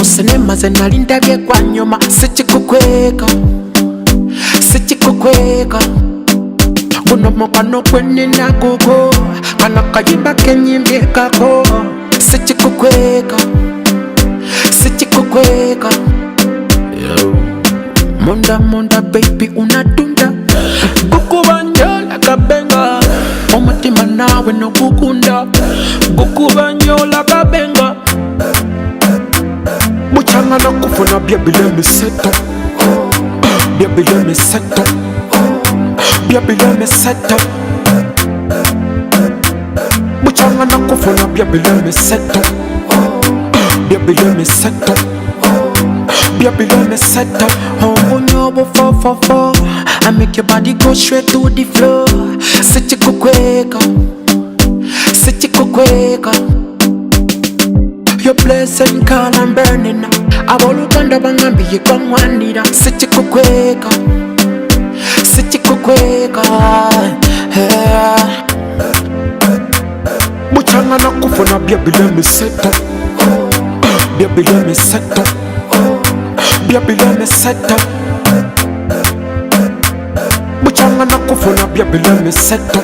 sinema zenalinda byekwa nyuma sikikukweka guno mukano gwenina gugo kano kayimba kenyimbyekako sikikukweka Munda baby unadunda gukubanyola kabenga omutima nawe nogukunda gukubanyola kabenga muchanga nakufuna byebile miseto muchanga nakufuna byebile miseto oh bunyobo 444 I make your body go straight to the floor sikikukweka your blessing call I'm burning aboluganda bangambiye kwangwanira sikikukweka muchanga nakufuna byebile miseto muchanga nakufuna byebile miseto